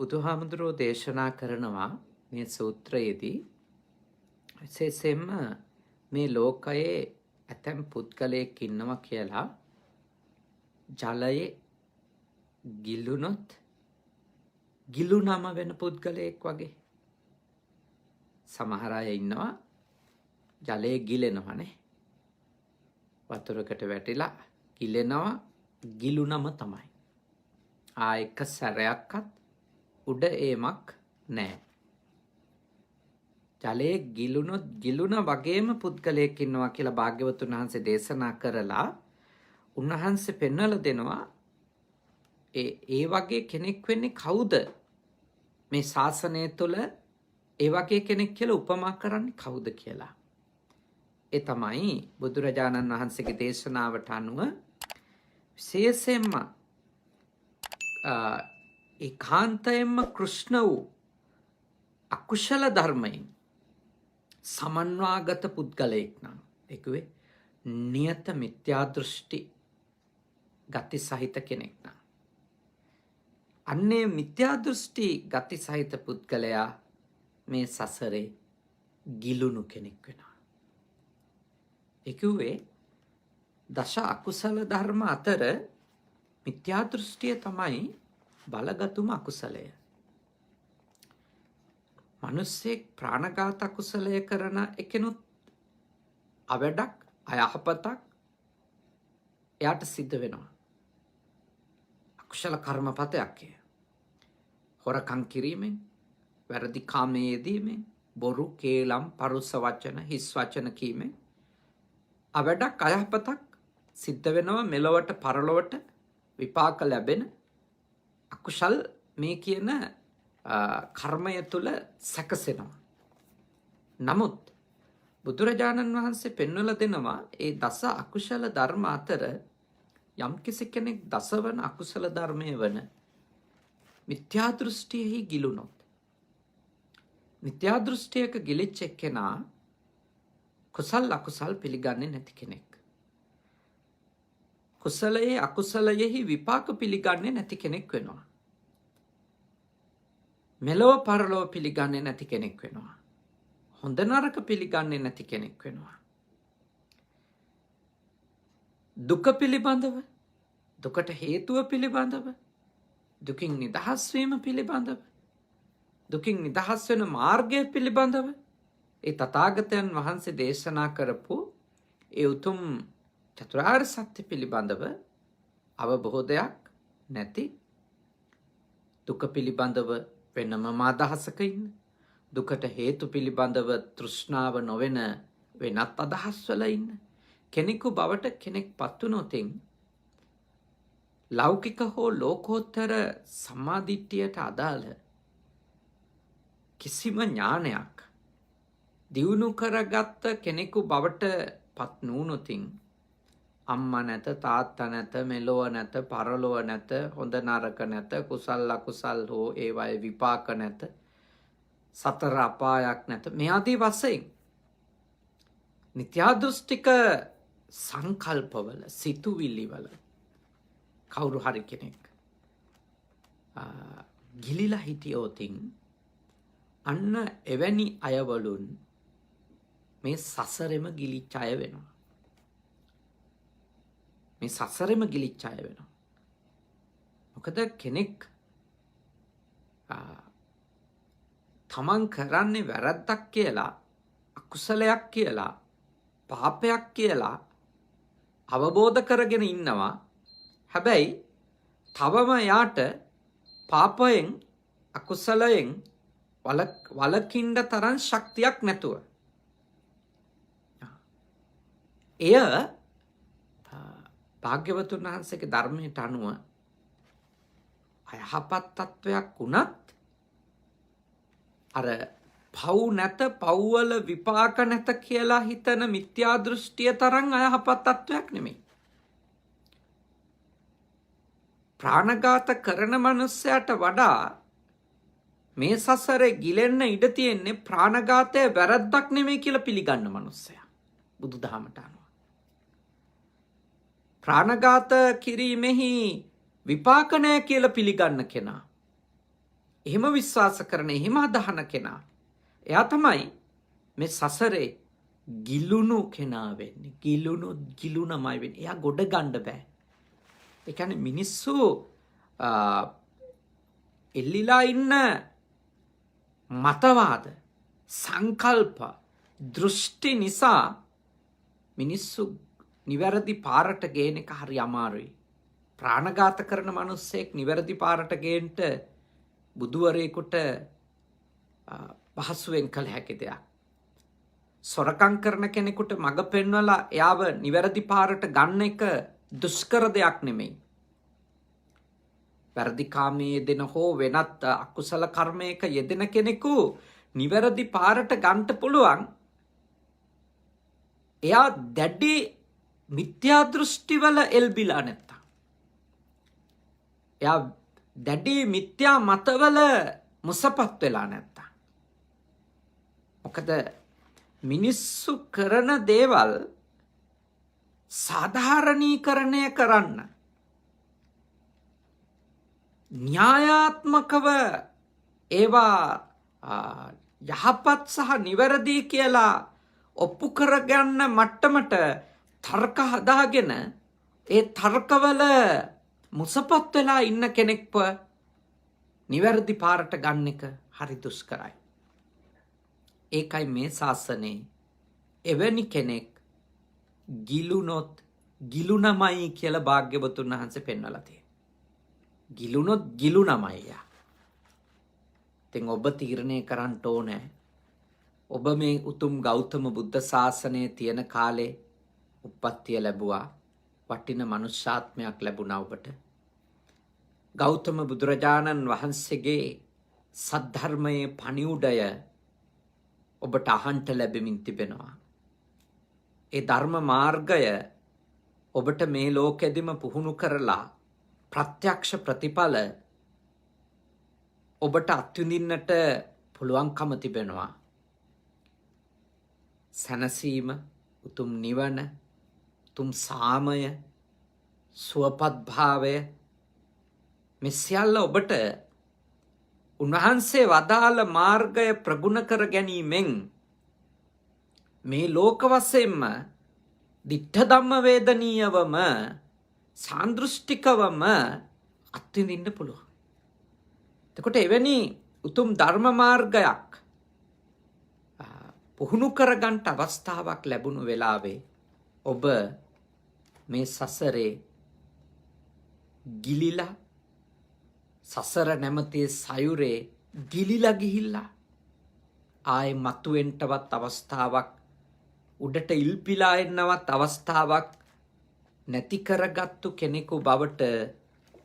බුදුහාමුදුරුවෝ දේශනා කරනවා මේ සූත්‍රයේදී විශේෂයෙන්ම මේ ලෝකයේ ඇතැම් පුද්ගලයෙක් ඉන්නවා කියලා ජලයේ ගිලුනොත් ගිලුනම වෙන පුද්ගලයෙක් වගේ. සමහර අය ඉන්නවා ජලයේ ගිලෙනවනේ. වතුරකට වැටිලා ගිලෙනවා ගිලුනම තමයි. එක සැරයක්වත් උඩ ඒමක් නැහැ. ජලයේ ගිලුනොත් ගිලුන වගේම පුද්ගලයෙක් ඉන්නවා කියලා භාග්‍යවතුන් වහන්සේ දේශනා කරලා උන්වහන්සේ පෙන්වලා දෙනවා ඒ වගේ කෙනෙක් වෙන්නේ කවුද? මේ ශාසනය තුළ ඒ වගේ කෙනෙක් කියලා උපමා කරන්නේ කවුද කියලා. ඒ තමයි බුදුරජාණන් වහන්සේගේ දේශනාවට අනුව විශේෂයෙන්ම ඒකාන්තයෙන්ම කෘෂ්ණ වූ අකුශල ධර්මයෙන් සමන්වාගත පුද්ගලයෙක් නම් ඒකුවේ නියත මිත්‍යා දෘෂ්ටි ගති සහිත කෙනෙක් නම් අන්නේ මිත්‍යා දෘෂ්ටි ගති සහිත පුද්ගලයා මේ සසරේ ගිලුණු කෙනෙක් වෙනවා. ඒකුවේ දශ අකුසල ධර්ම අතර මිත්‍යා දෘෂ්ටිය තමයි බලගතුම අකුසලය. මිනිස්සෙක් ප්‍රාණඝාත අකුසලය කරන එකනොත් අවඩක් අයහපතක් එයාට සිද්ධ වෙනවා. අකුසල කර්මපතයක් එය. හොරකම් කිරීමෙන්, වැරදි කාමයේ යෙදීමෙන්, බොරු, කේලම්, පරුස වචන, හිස් වචන කීමෙන් අවඩක් අයහපතක් සිද්ධ වෙනවා. මෙලොවට පරලොවට විපාක ලැබෙන අකුසල් මේ කියන කර්මය තුල සැකසෙනවා. නමුත් බුදුරජාණන් වහන්සේ පෙන්වලා දෙනවා ඒ දස අකුසල ධර්ම අතර යම්කිසි කෙනෙක් දසවන අකුසල ධර්මයේ වන මිත්‍යා දෘෂ්ටියෙහි ගිලුනොත්, මිත්‍යා දෘෂ්ටියක ගිලිච්ච කෙනා කුසල් අකුසල් පිළිගන්නේ නැති කෙනෙක්. කුසලයේ අකුසලයෙහි විපාක පිළිගන්නේ නැති කෙනෙක් වෙනවා. මෙලොව පරලොව පිළිගන්නේ නැති කෙනෙක් වෙනවා. හොඳ නරක පිළිගන්නේ නැති කෙනෙක් වෙනවා. දුක පිළිබඳව, දුකට හේතුව පිළිබඳව, දුකින් නිදහස් වීම පිළිබඳව, දුකින් නිදහස් වෙන මාර්ගය පිළිබඳව ඒ තථාගතයන් වහන්සේ දේශනා කරපු ඒ උතුම් චතුරාර්ය සත්‍ය පිළිබඳව අවබෝධයක් නැති, දුක පිළිබඳව වෙනම අදහසක ඉන්න, දුකට හේතු පිළිබඳව තෘෂ්ණාව නොවන වෙනත් අදහස්වල ඉන්න කෙනෙකු බවට කෙනෙක් පත් වුණොතින් ලෞකික හෝ ලෝකෝත්තර සම්මාදිට්ඨියට අදාළ කිසිම ඥානයක් දියුණු කරගත්ත කෙනෙකු බවට පත් නුනොතින් අම්මා නැත, තාත්තා නැත, මෙලොව නැත, පරලොව නැත, හොඳ නරක නැත, කුසල් අකුසල් හෝ ඒවායේ විපාක නැත, සතර අපායක් නැත, මේ ආදී වශයෙන් මිත්‍යා දෘෂ්ටික සංකල්පවල, සිතුවිලිවල කවුරු හරි කෙනෙක් ගිලිලා හිටියොතින් අන්න එවැනි අයවලුන් මේ සසරෙම ගිලිච්ච අය වෙනවා. මේ සසරෙම ගිලිච්ච අය වෙනවා. මොකද කෙනෙක් තමන් කරන්නේ වැරද්දක් කියලා, අකුසලයක් කියලා, පාපයක් කියලා අවබෝධ කරගෙන ඉන්නවා. හැබැයි තවම යාට පාපයෙන්, අකුසලයෙන් වලකින්න තරම් ශක්තියක් නැතුව එය භාග්‍යවතුන් වහන්සේගේ ධර්මයට අනුව අයහපත් තත්වයක් වුණත් අර පව් නැත, පව්වල විපාක නැත කියලා හිතන මිත්‍යා දෘෂ්ටිය තරම් අයහපත් තත්වයක් නෙමෙයි. ප්‍රාණඝාත කරන මනුස්සයාට වඩා මේ සසරේ ගිලෙන්න ඉඩ තියෙන්නේ ප්‍රාණඝාතය වැරද්දක් නෙමෙයි කියලා පිළිගන්න මනුස්සයා බුදුදහමට අනුව. ප්‍රාණඝාත කිරීමෙහි විපාක නැහැ කියලා පිළිගන්න කෙනා එහෙම විශ්වාස කරන එහෙම අදහන කෙනා එයා තමයි මේ සසරේ ගිලුණු කෙනා වෙන්නේ. ගිලුණමයි වෙන්නේ. එයා ගොඩ ගන්න බෑ. ඒ කියන්නේ මිනිස්සු එල්ලිලා ඉන්න මතවාද, සංකල්ප, දෘෂ්ටි නිසා මිනිස්සු නිවැරදි පාරට ගේන එක හරි අමාරුයි. ප්‍රාණඝාත කරන මිනිස්සෙක් නිවැරදි පාරට ගේන්න බුදුවරයෙකුට පහසුවෙන් කළ හැකි දෙයක්. සොරකම් කරන කෙනෙකුට මඟ පෙන්වලා එයාව නිවැරදි පාරට ගන්න එක දුෂ්කර දෙයක් නෙමෙයි. වැරදිකාමයේ යෙදෙන හෝ වෙනත් අකුසල කර්මයක යෙදෙන කෙනෙකු නිවැරදි පාරට ගන්න පුළුවන්. එයා දැඩි මිත්‍යා දෘෂ්ටිවල එල්බිලා නැත්තම්. එයා දැඩි මිත්‍යා මතවල මුසපත් වෙලා නැත්තම්. මොකද මිනිස්සු කරන දේවල් සාධාරණීකරණය කරන්න න්‍යායාත්මකව ඒවා යහපත් සහ නිවැරදි කියලා ඔප්පු කරගන්න මට්ටමට තර්ක හදාගෙන ඒ තර්කවල මුසපත් වෙලා ඉන්න කෙනෙක්ව නිවැරදි පාරට ගන්න එක හරි දුෂ්කරයි. ඒකයි මේ ශාසනයේ එවැනි කෙනෙක් ගිලුනොත් ගිලුනමයි කියලා භාග්‍යවතුන් වහන්සේ පෙන්වලා තියෙනවා. ගිලුනොත් ගිලුනමයි යා. ඉතින් ඔබ තීරණය කරන්න ඕනේ. ඔබ මේ උතුම් ගෞතම බුද්ධ ශාසනයේ තියෙන කාලේ උප්පත්තිය ලැබුවා. වටින මනුෂ්‍යාත්මයක් ලැබුණා ඔබට. ගෞතම බුදුරජාණන් වහන්සේගේ සද්ධර්මයේ පණිවුඩය ඔබට අහන්ට ලැබෙමින් තිබෙනවා. ඒ ධර්ම මාර්ගය ඔබට මේ ලෝකෙදිම පුහුණු කරලා ප්‍රත්‍යක්ෂ ප්‍රතිඵල ඔබට අත්විඳින්නට පුළුවන්කම තිබෙනවා. සැනසීම, උතුම් නිවන, උතුම් සාමය, සුවපත් භාවය මේ සියල්ල ඔබට උන්වහන්සේ වදාළ මාර්ගය ප්‍රගුණ කර ගැනීමෙන් මේ ලෝක වශයෙන්ම දිට්ඨ ධම්ම වේදනීයවම සාන්දෘෂ්ටිකවම අත්විඳින්න පුළුවන්. එතකොට එවැනි උතුම් ධර්ම මාර්ගයක් පුහුණු කරගන්න අවස්ථාවක් ලැබුණු වෙලාවේ ඔබ මේ සසරේ ගිලිලා සසර නැමැති සයුරේ ගිලිලා ගිහිල්ලා ආයේ මතුවෙන්නවත් අවස්ථාවක් උඩට ඉල්පිලා එන්නවත් අවස්ථාවක් නැති කරගත්තු කෙනෙකු බවට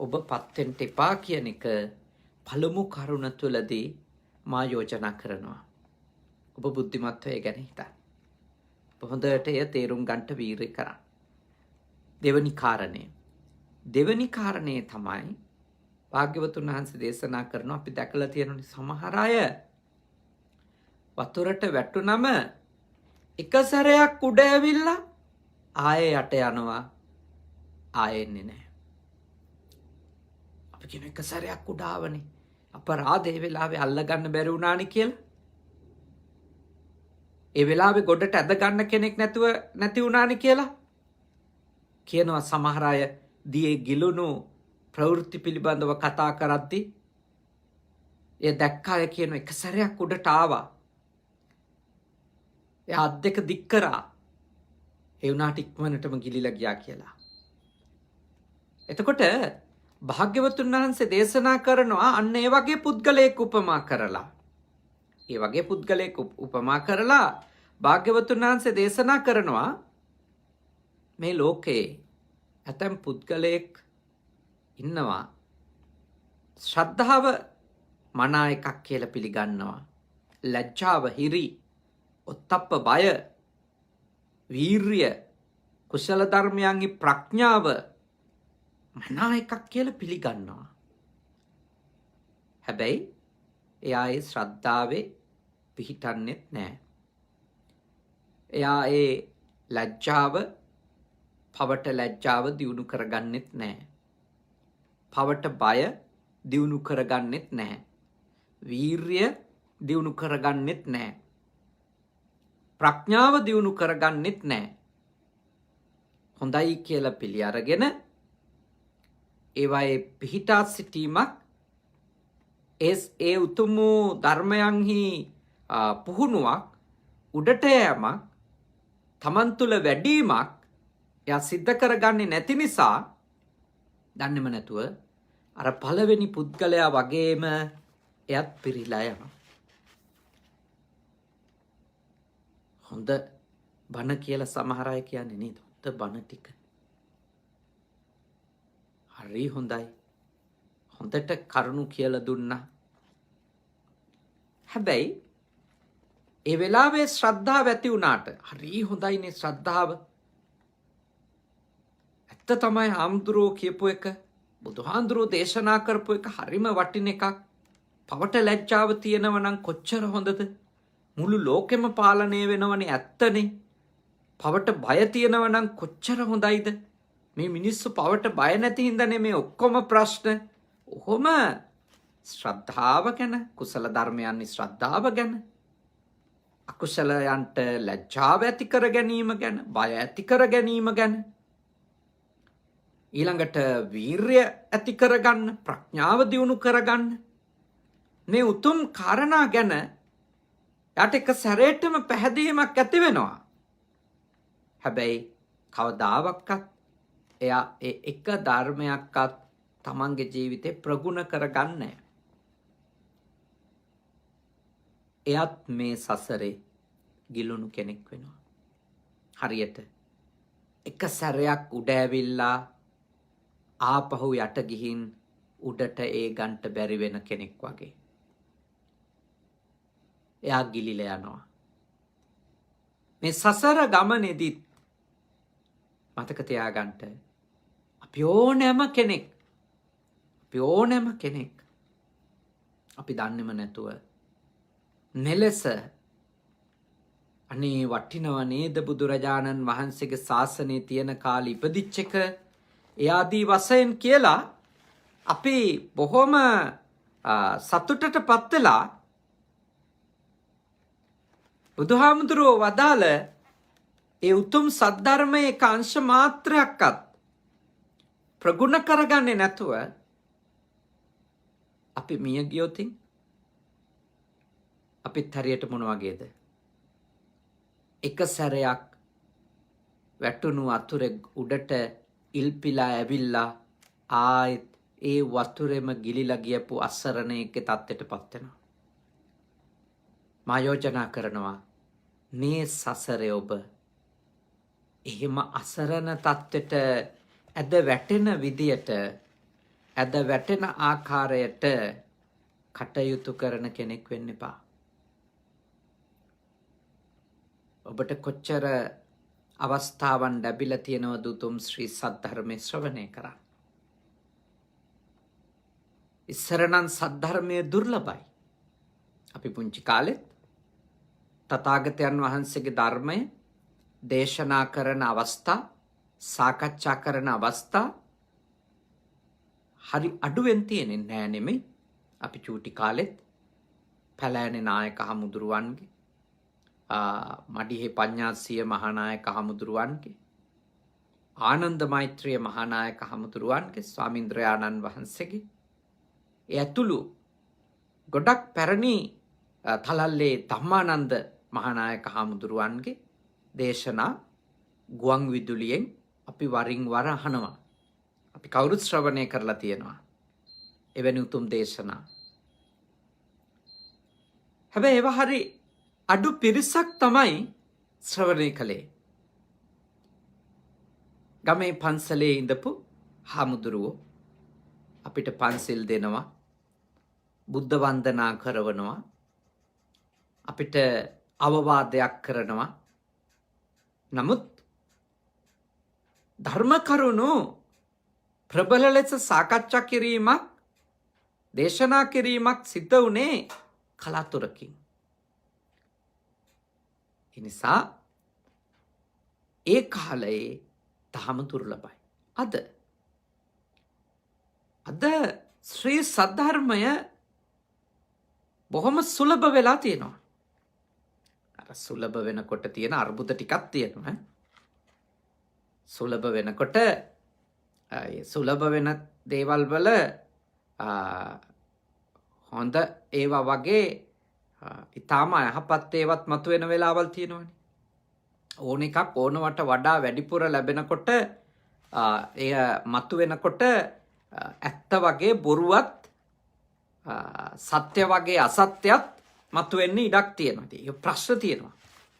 ඔබ පත් වෙන්න එපා කියන එක පළමු කරුණ තුලදී මා යෝජනා කරනවා. ඔබ බුද්ධිමත්වයේ ගැන හිතන්න. ඔබ හොඳට එය තේරුම් ගන්නට වීරිය කරන්න. දෙවැනි කාරණේ තමයි භාග්‍යවතුන් වහන්සේ දේශනා කරනවා. අපි දැකලා තියෙනවා සමහර අය වතුරට වැටුනම එක සැරයක් උඩ ඇවිල්ලා ආයෙ යට යනවා. ආයෙ එන්නේ නැහැ. අපි කියන එක සැරයක් උඩ ආවනේ. අපරාධේ වෙලාවේ අල්ලගන්න බැරි වුණානේ කියලා. ඒ වෙලාවේ ගොඩට ඇද ගන්න කෙනෙක් නැති වුණානේ කියලා කියනවා සමහර අය. දියේ ගිලුණු ප්‍රවෘත්ති පිළිබඳව කතා කරද්දී එය දැක්ක අය කියන එක සැරයක් උඩට ආවා. එයා අත් දෙක දික් කරා. ඒ වුණාට ඉක්මනටම ගිලිලා ගියා කියලා. එතකොට භාග්‍යවතුන් වහන්සේ දේශනා කරනවා අන්න ඒ වගේ පුද්ගලයෙක් උපමා කරලා. ඒ වගේ පුද්ගලයෙක් උපමා කරලා භාග්‍යවතුන් වහන්සේ දේශනා කරනවා මේ ලෝකේ ඇතම් පුද්ගලයෙක් ඉන්නවා ශ්‍රද්ධාව මනා එකක් කියලා පිළිගන්නවා. ලැජ්ජාව, හිරි, ඔත්තප්ප, බය, වීර්ය, කුසල ධර්මයන්හි ප්‍රඥාව මනා එකක් කියලා පිළිගන්නවා. හැබැයි එයා ඒ ශ්‍රද්ධාවේ පිහිටන්නෙත් නැහැ. එයා ඒ ලැජ්ජාව, පවට ලැජ්ජාව දියුණු කරගන්නෙත් නැහැ. පවට බය දියුණු කරගන්නෙත් නැහැ. වීර්ය දියුණු කරගන්නෙත් නැහැ. ප්‍රඥාව දියුණු කරගන්නෙත් නැහැ. හොඳයි කියලා පිළි අරගෙන ඒවායේ පිහිටා සිටීමක් ඒ උතුම් වූ ධර්මයන්හි පුහුණුවක් උඩට යෑමක් තමන් තුළ වැඩීමක් එයා සිද්ධ කරගන්නේ නැති නිසා දන්නේම නැතුව අර පළවෙනි පුද්ගලයා වගේම එයත් පිරීලා යනවා. හොඳ බණ කියලා සමහර අය කියන්නේ නේද? හොඳ බණ ටික. හරි හොඳයි. හොඳට කරුණු කියලා දුන්නා. හැබැයි ඒ වෙලාවේ ශ්‍රද්ධාව ඇති වුණාට හරි හොඳයිනේ ශ්‍රද්ධාව. ඇත්ත තමයි හාමුදුරුවෝ කියපු එක, බුදුහාමුදුරුවෝ දේශනා කරපු එක හරිම වටින එකක්. පවට ලැජ්ජාව තියෙනව නම් කොච්චර හොඳද? මුළු ලෝකෙම පාලනය වෙනවනේ ඇත්තනේ. පවට බය තියෙනව නම් කොච්චර හොඳයිද? මේ මිනිස්සු පවට බය නැති හින්දානේ මේ ඔක්කොම ප්‍රශ්න. ඔහොම ශ්‍රද්ධාව ගැන, කුසල ධර්මයන්හි ශ්‍රද්ධාව ගැන, අකුසලයන්ට ලැජ්ජාව ඇති කර ගැනීම ගැන, බය ඇති කර ගැනීම ගැන, ඊළඟට වීර්ය ඇති කරගන්න, ප්‍රඥාව දියුණු කරගන්න, මේ උතුම් කාරණා ගැන යට එක සැරේටම පැහැදීමක් ඇති වෙනවා. හැබැයි කවදාවක්වත් එයා ඒ එක ධර්මයක්වත් තමන්ගේ ජීවිතේ ප්‍රගුණ කරගන්නේ නැහැ. එයත් මේ සසරේ ගිලුණු කෙනෙක් වෙනවා. හරියට එක සැරයක් උඩ ඇවිල්ලා ආපහු යට ගිහින් උඩට ඒ ගන්ට බැරි වෙන කෙනෙක් වගේ. එයා ගිලිලා යනවා. මේ සසර ගමනේදී මතක තියාගන්න අපි ඕනෑම කෙනෙක් අපි දන්නේම නැතුව මෙලෙස අනේ වටිනව නේද බුදුරජාණන් වහන්සේගේ ශාසනයේ තියෙන කාලේ ඉපදිච්ච එක එයාදී වශයෙන් කියලා අපි බොහොම සතුටටපත් වෙලා බුදුහාමුදුරුවෝ වදාළ ඒ උතුම් සද්ධර්මයේ එක අංශ මාත්‍රයක්වත් ප්‍රගුණ කරගන්නේ නැතුව අපි මිය ගියොතින් අපිත් හරියට මොන වගේද? එක සැරයක් වැටුණු වතුරේ උඩට ඉල්පිලා ඇවිල්ලා ආයෙත් ඒ වතුරෙම ගිලිලා ගියපු අසරණයෙක්ගේ තත්ත්වයටපත් වෙනවා. මා යෝජනා කරනවා මේ සසරේ ඔබ එහෙම අසරණ තත්ත්වයට ඇද වැටෙන විදියට, ඇද වැටෙන ආකාරයට කටයුතු කරන කෙනෙක් වෙන්න එපා. ඔබට කොච්චර අවස්ථාවන් ලැබිලා තියෙනවද උතුම් ශ්‍රී සද්ධර්මයේ ශ්‍රවණය කරන්න. ඉස්සර නම් සද්ධර්මයේ දුර්ලභයි. අපි පුංචි කාලෙත් තථාගතයන් වහන්සේගේ ධර්මය දේශනා කරන අවස්ථා, සාකච්ඡා කරන අවස්ථා හරි අඩුවෙන් තියෙන්නේ නෑ නෙමෙයි. අපි චූටි කාලෙත් පැලෑනේ නායක හමුදුරුවන්ගේ, මඩිහේ පඤ්ඤාසිය මහානායක හමුදුරුවන්ගේ, ආනන්ද මෛත්‍රිය මහානායක හමුදුරුවන්ගේ, ස්වාමීන්ද්‍රයාණන් වහන්සේගේ, ඒ ඇතුළු ගොඩක් පැරණි තලල්ලේ ධම්මානන්ද මහානායක හමුදුරුවන්ගේ දේශනා ගුවන් විදුලියෙන් අපි වරින් වර අහනවා. අපි කවුරුත් ශ්‍රවණය කරලා තියෙනවා එවැනි උතුම් දේශනා. හැබැයි ඒවා හරි අඩු පිරිසක් තමයි ශ්‍රවණය කළේ. ගමේ පන්සලේ ඉඳපු හාමුදුරුවෝ අපිට පන්සිල් දෙනවා, බුද්ධ වන්දනා කරවනවා, අපිට අවවාදයක් කරනවා. නමුත් ධර්ම කරුණු ප්‍රබල ලෙස සාකච්ඡා කිරීමක්, දේශනා කිරීමක් සිද්ධ වුණේ කලාතුරකින්. එනිසා ඒ කාලයේ තාම දුර්ලභයි. අද ශ්‍රී සද්ධර්මය බොහොම සුලභ වෙලා තියෙනවා. අර සුලභ වෙනකොට තියෙන අර්බුද ටිකක් තියෙනවා. සුලභ වෙනකොට සුලභ වෙන දේවල් වල හොඳ ඒවා වගේ ඉතාම යහපත් ඒවත් මතුවෙන වෙලාවල් තියෙනවනේ. ඕන එකක් ඕනවට වඩා වැඩිපුර ලැබෙනකොට එය මතුවෙනකොට ඇත්ත වගේ බොරුවත් සත්‍ය වගේ අසත්‍යත් මතුවෙන්න ඉඩක් තියෙනවා. ඒක ප්‍රශ්න තියෙනවා.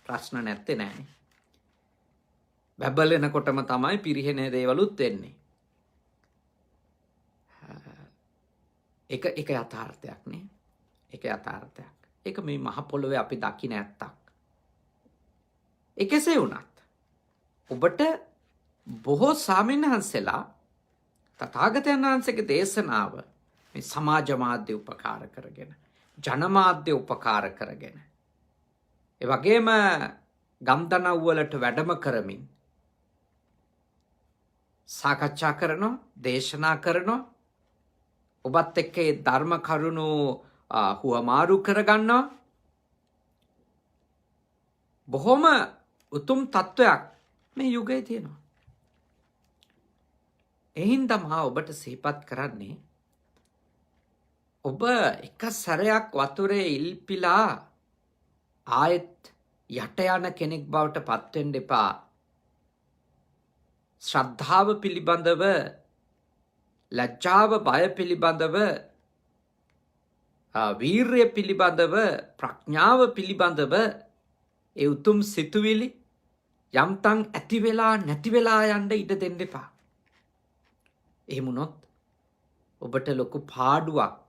ප්‍රශ්න නැත්තේ නෑනේ. බැබලෙනකොටම තමයි පිරිහෙන දේවලුත් වෙන්නේ. ඒක යථාර්ථයක් නේ. ඒක යථාර්ථයක්. ඒක මේ මහ පොළොවේ අපි දකින්න ඇත්තක්. කෙසේ වුණත් ඔබට බොහෝ ස්වාමීන්වහන්සේලා තථාගතයන් වහන්සේගේ දේශනාව මේ සමාජ මාධ්‍ය උපකාර කරගෙන, ජනමාධ්‍ය උපකාර කරගෙන, ඒ වගේම ගම්දනව් වලට වැඩම කරමින් සාකච්ඡා කරනවා, දේශනා කරනවා. ඔබත් එක්ක ඒ ධර්ම කරුණු හුවමාරු කරගන්නවා. බොහොම උතුම් තත්වයක් මේ යුගයේ තියෙනවා. එහින්දා මා ඔබට සිහිපත් කරන්නේ, ඔබ එක සැරයක් වතුරේ ඉල්පිලා ආයෙත් යට යන කෙනෙක් බවට පත් වෙන්න එපා. ශ්‍රද්ධාව පිළිබඳව, ලැජ්ජාව බය පිළිබඳව, වීර්ය පිළිබඳව, ප්‍රඥාව පිළිබඳව ඒ උතුම් සිතුවිලි යම්තන් ඇති වෙලා නැති වෙලා යන්න ඉඩ දෙන්න එපා. එහෙම වුණොත් ඔබට ලොකු පාඩුවක්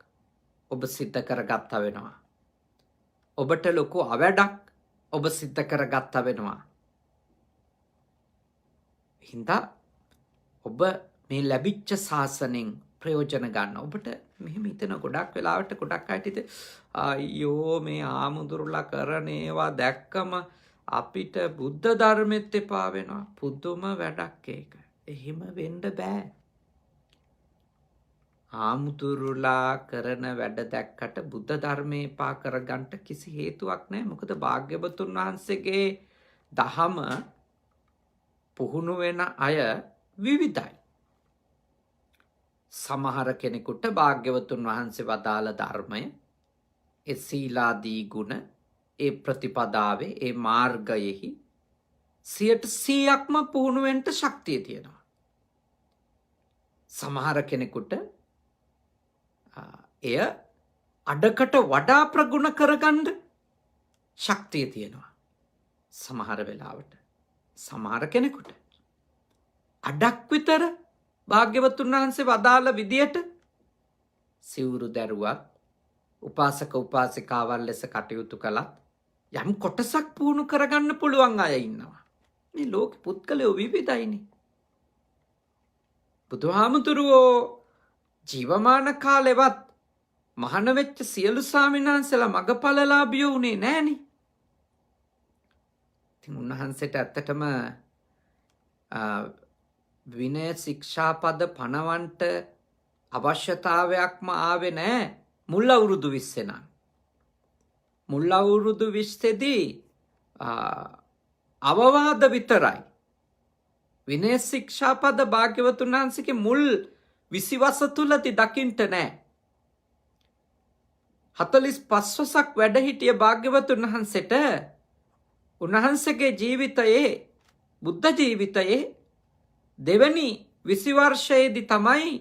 ඔබ සිද්ධ කරගත්තා වෙනවා. ඔබට ලොකු අවැඩක් ඔබ සිද්ධ කරගත්තා වෙනවා. හින්දා ඔබ මේ ලැබිච්ච ශාසනයෙන් ප්‍රයෝජන ගන්න. ඔබට මෙහෙම හිතන ගොඩක් වෙලාවට ගොඩක් අයට හිතේ අයියෝ මේ ආමුදුරුලා කරන ඒවා දැක්කම අපිට බුද්ධ ධර්මෙත් එපා වෙනවා. පුදුම වැඩක් ඒක. එහෙම වෙන්න බෑ. ආමුදුරුලා කරන වැඩ දැක්කට බුද්ධ ධර්මේ එපා කරගන්න කිසි හේතුවක් නැහැ. මොකද භාග්‍යවතුන් වහන්සේගේ දහම පුහුණු වෙන අය විවිධයි. සමහර කෙනෙකුට භාග්‍යවතුන් වහන්සේ වදාළ ධර්මය, ඒ සීලාදී ගුණ, ඒ ප්‍රතිපදාවේ, ඒ මාර්ගයෙහි 100%ක්ම පුහුණු වෙන්න ශක්තිය තියෙනවා. සමහර කෙනෙකුට එය අඩකට වඩා ප්‍රගුණ කරගන්න ශක්තිය තියෙනවා. සමහර වෙලාවට සමහර කෙනෙකුට අඩක් විතර භාග්‍යවතුන් වහන්සේ වදාළ විදියට සිවුරු දැරුවත්, උපාසක උපාසිකාවල් ලෙස කටයුතු කළත් යම් කොටසක් පුහුණු කරගන්න පුළුවන් අය ඉන්නවා. මේ ලෝකෙ පුද්ගලයෝ විවිධයිනේ. බුදුහාමුදුරුවෝ ජීවමාන කාලෙවත් මහාන වෙච්ච සියලු ස්වාමීන් වහන්සේලා මගපලලාභියෝ උනේ නෑනේ. ඉතින් උන්වහන්සේට ඇත්තටම විනය ශික්ෂාපද පනවන්ට අවශ්‍යතාවයක්ම ආවේ නෑ මුල් අවුරුදු 20 නම්. මුල් අවුරුදු 20 දී අවවාද විතරයි. විනය ශික්ෂාපද භාග්‍යවතුන් වහන්සේගේ මුල් 20 වස තුලදී දකින්ට නෑ. 45 වසක් වැඩ හිටිය භාග්‍යවතුන් වහන්සේට උන්වහන්සේගේ ජීවිතයේ, බුද්ධ ජීවිතයේ දෙවැනි 20 වර්ෂයේදී තමයි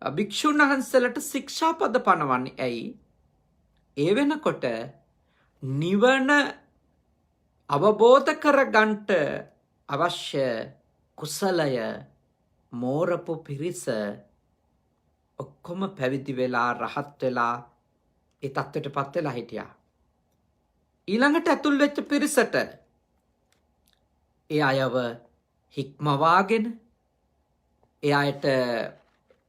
භික්ෂුන් වහන්සේලාට ශික්ෂාපද පනවන්නේ. ඇයි? ඒ වෙනකොට නිවන අවබෝධ කරගන්නට අවශ්‍ය කුසලය මෝරපු පිරිස ඔක්කොම පැවිදි වෙලා, රහත් වෙලා, ඒ තත්ත්වයටපත් වෙලා හිටියා. ඊළඟට ඇතුල් වෙච්ච පිරිසට ඒ අයව හික්මවාගෙන, ඒ අයට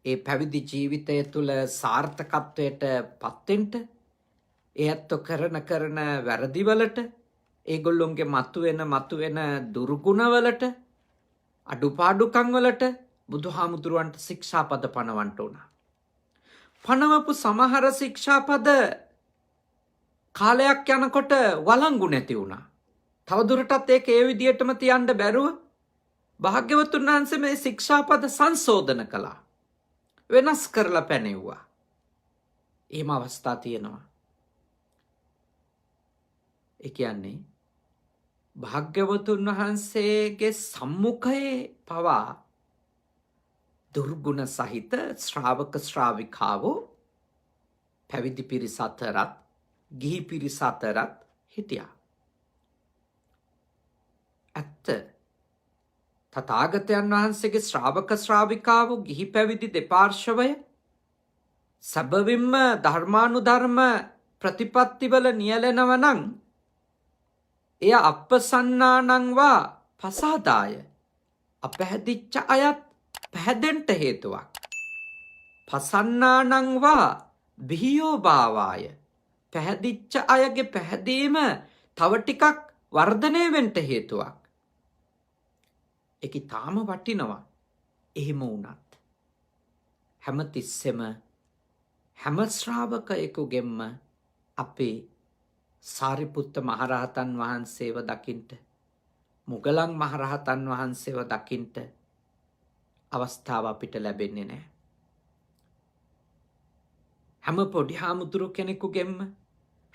ඒ පැවිදි ජීවිතය තුළ සාර්ථකත්වයට පත්වෙන්ට, ඒ ඇත්තෝ කරන වැරදිවලට, ඒගොල්ලොන්ගේ මතුවෙන දුර්ගුණවලට, අඩුපාඩුකම් වලට බුදුහාමුදුරුවන්ට ශික්ෂාපද පනවන්න උනා. පනවපු සමහර ශික්ෂාපද කාලයක් යනකොට වළංගු නැති වුණා. තවදුරටත් ඒක ඒ විදිහටම තියන්න බැරුව භාග්‍යවතුන් වහන්සේ මේ ශික්ෂාපද සංශෝධන කළා. වෙනස් කරලා පැනෙව්වා. එහෙම අවස්ථා තියෙනවා. ඒ කියන්නේ භාග්‍යවතුන් වහන්සේගේ සම්මුඛයේ පවා දුර්ගුණ සහිත ශ්‍රාවක ශ්‍රාවිකාවෝ පැවිදි පිරිස අතරත් ගිහි පිරිස අතරත් හිටියා. ඇත්ත තථාගතයන් වහන්සේගේ ශ්‍රාවක ශ්‍රාවිකාවෝ ගිහි පැවිදි දෙපාර්ශවය සැබවින්ම ධර්මානුධර්ම ප්‍රතිපත්තිවල නියැලෙනව නම් එය අප්පසන්නානංවා පසාදාය අපැහැදිච්ච අයත් පැහැදෙන්ට හේතුවක්. පසන්නානංවා බිහියෝ භාවාය පැහැදිච්ච අයගේ පැහැදීම තව ටිකක් වර්ධනය වෙන්ට හේතුවක්. ඒක තාම වටිනවා. එහෙම වුණත් හැම තිස්සෙම හැම ශ්‍රාවකයෙකුගෙන්ම අපේ සාරිපුත්ත මහරහතන් වහන්සේව දකින්ට මුගලන් මහරහතන් වහන්සේව දකින්ට අවස්ථාව අපිට ලැබෙන්නේ නැහැ. හැම පොඩි හාමුදුරු කෙනෙකුගෙන්ම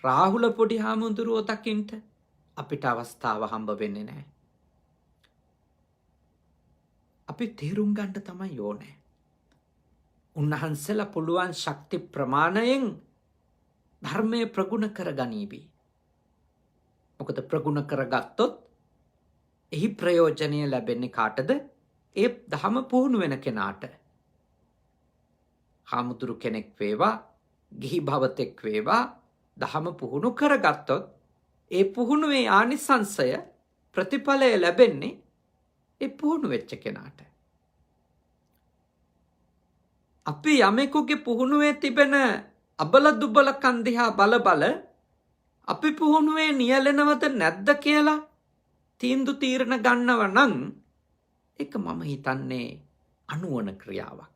රාහුල පොඩි හාමුදුරුවෝ දකින්ට අපිට අවස්ථාව හම්බ වෙන්නේ නැහැ. අපි තේරුම් ගන්න තමයි ඕනේ. උන්වහන්සේලා පුළුවන් ශක්ති ප්‍රමාණයෙන් ධර්මයේ ප්‍රගුණ කරගනීවි. මොකද ප්‍රගුණ කරගත්තොත් එහි ප්‍රයෝජනය ලැබෙන්නේ කාටද? ඒ ධම පුහුණු වෙන කෙනාට. හාමුදුරු කෙනෙක් වේවා ගිහි භවතෙක් වේවා ධම පුහුණු කරගත්තොත් ඒ පුහුණුවේ ආනිසංසය ප්‍රතිඵලය ලැබෙන්නේ ඒ පුහුණු වෙච්ච කෙනාට. අපි යමෙකුගේ පුහුණුවේ තිබෙන අබල දුබල කන්දිහා බල බල අපි පුහුණුවේ නියැලෙනවද නැද්ද කියලා තීන්දුව තීරණ ගන්නව නම් ඒක මම හිතන්නේ අනුවන ක්‍රියාවක්.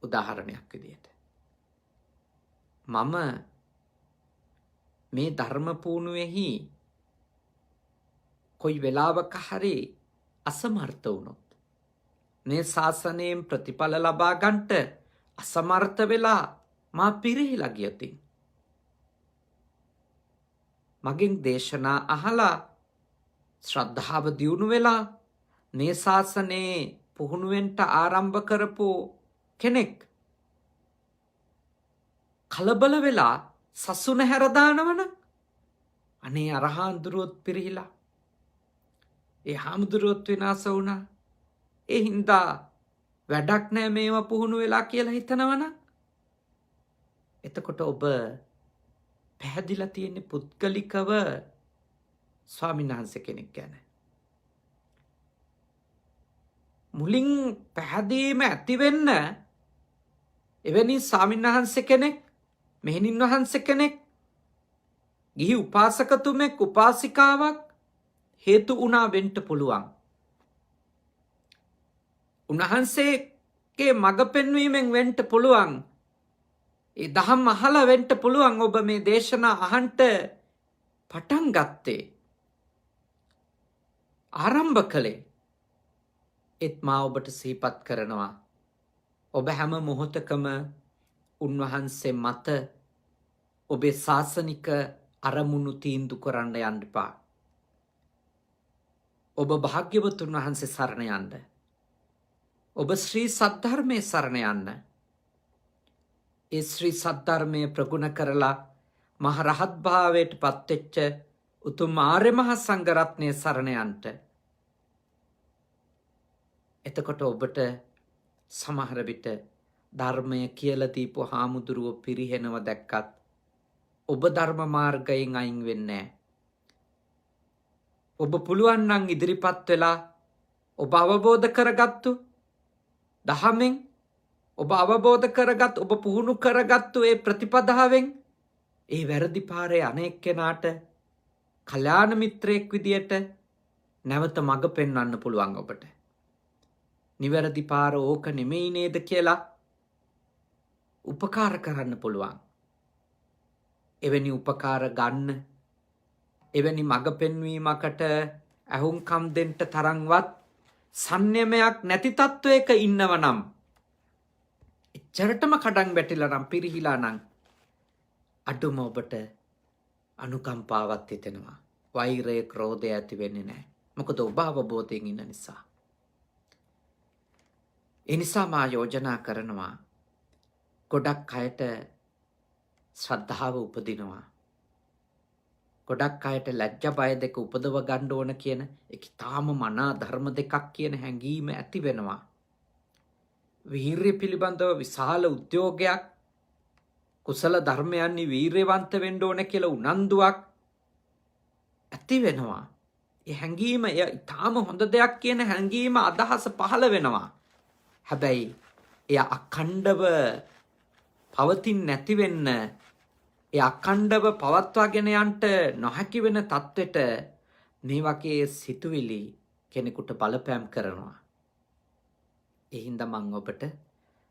උදාහරණයක් විදියට මම මේ ධර්ම පුහුණුවේහි කොයි වෙලාවක හරි අසමර්ථ වුණොත් මේ ශාසනයෙන් ප්‍රතිඵල ලබා ගන්නට අසමර්ථ වෙලා මා පිරිහිලා ගියතින් මගෙන් දේශනා අහලා ශ්‍රද්ධාව දියුණු වෙලා මේ ශාසනයේ පුහුණුවෙන්ට ආරම්භ කරපු කෙනෙක් කලබල වෙලා සසුන හැරදානවන අනේ අරහාඳුරුවොත් පිරිහිලා ඒ හාමුදුරුවොත් විනාශ වුණා. ඒ හින්දා වැඩක් නෑ මේවා පුහුණු වෙලා කියලා හිතනවන එතකොට ඔබ පැහැදිලා තියෙන්නේ පුද්ගලිකව ස්වාමීන් වහන්සේ කෙනෙක් ගැන. මුලින් පැහැදීම ඇතිවෙන්න එවැනි ස්වාමීන් වහන්සේ කෙනෙක් මෙහෙණින් වහන්සේ කෙනෙක් ගිහි උපාසකතුමෙක් උපාසිකාවක් හේතු වුණා වෙන්න පුළුවන්. උන්වහන්සේගේ මඟ පෙන්වීමෙන් වෙන්න පුළුවන්. ඒ දහම් අහලා වෙන්න පුළුවන් ඔබ මේ දේශනා අහන්ට පටන් ගත්තේ. ආරම්භ කළේ. ඒත් මා ඔබට සිහිපත් කරනවා. ඔබ හැම මොහොතකම උන්වහන්සේ මත ඔබේ ශාසනික අරමුණු තීන්දුව කරන්න යන්න එපා. ඔබ භාග්‍යවතුන් වහන්සේ සරණ යන්න. ඔබ ශ්‍රී සද්ධර්මයේ සරණ යන්න. ඒ ශ්‍රී සද්ධර්මයේ ප්‍රගුණ කරලා මහ රහත් භාවයට පත්වෙච්ච උතුම් ආර්ය මහා සංඝ රත්නයේ සරණ යන්න. එතකොට ඔබට සමහර විට ධර්මය කියලා දීපු හාමුදුරුව පිරිහෙනව දැක්කත් ඔබ ධර්ම මාර්ගයෙන් අයින් වෙන්නේ නැහැ. ඔබ පුළුවන් නම් ඉදිරිපත් වෙලා ඔබ අවබෝධ කරගත්තු දහමෙන් ඔබ අවබෝධ කරගත් ඔබ පුහුණු කරගත්තු ඒ ප්‍රතිපදාවෙන් ඒ වැරදි පාරේ අනෙක් කෙනාට කල්‍යාණ මිත්‍රයෙක් විදියට නැවත මඟ පෙන්වන්න පුළුවන් ඔබට. නිවැරදි පාර ඕක නෙමෙයි නේද කියලා උපකාර කරන්න පුළුවන්. එවැනි උපකාර ගන්න, එවැනි මඟ පෙන්වීමකට ඇහුම්කම් දෙන්න තරම්වත් සංයමයක් නැති තත්වයක ඉන්නව නම්, එච්චරටම කඩන් වැටිලා නම්, පිරිහිලා නම්, අඩුම ඔබට අනුකම්පාවත් හිතෙනවා. වෛරය, ක්‍රෝධය ඇති වෙන්නේ නැහැ. මොකද ඔබ අවබෝධයෙන් ඉන්න නිසා. ඒ නිසා මා යෝජනා කරනවා, ගොඩක් අයට ශ්‍රද්ධාව උපදිනවා. ගොඩක් අයට ලැජ්ජා බය දෙක උපදව ගන්න ඕන කියන ඒක තාම මනා ධර්ම දෙකක් කියන හැඟීම ඇති වෙනවා. වීරිය පිළිබඳව විශාල උද්‍යෝගයක්, කුසල ධර්මයන්හි වීරියවන්ත වෙන්න ඕන කියලා උනන්දුවක් ඇති වෙනවා. ඒ හැඟීම තාම හොඳ දෙයක් කියන හැඟීම, අදහස පහළ වෙනවා. හැබැයි එය අඛණ්ඩව පවතින් නැති වෙන්න, ඒ අඛණ්ඩව පවත්වාගෙන යන්න නොහැකි වෙන තත්වෙට මේ වගේ සිතුවිලි කෙනෙකුට බලපෑම් කරනවා. ඒ හින්දා මම ඔබට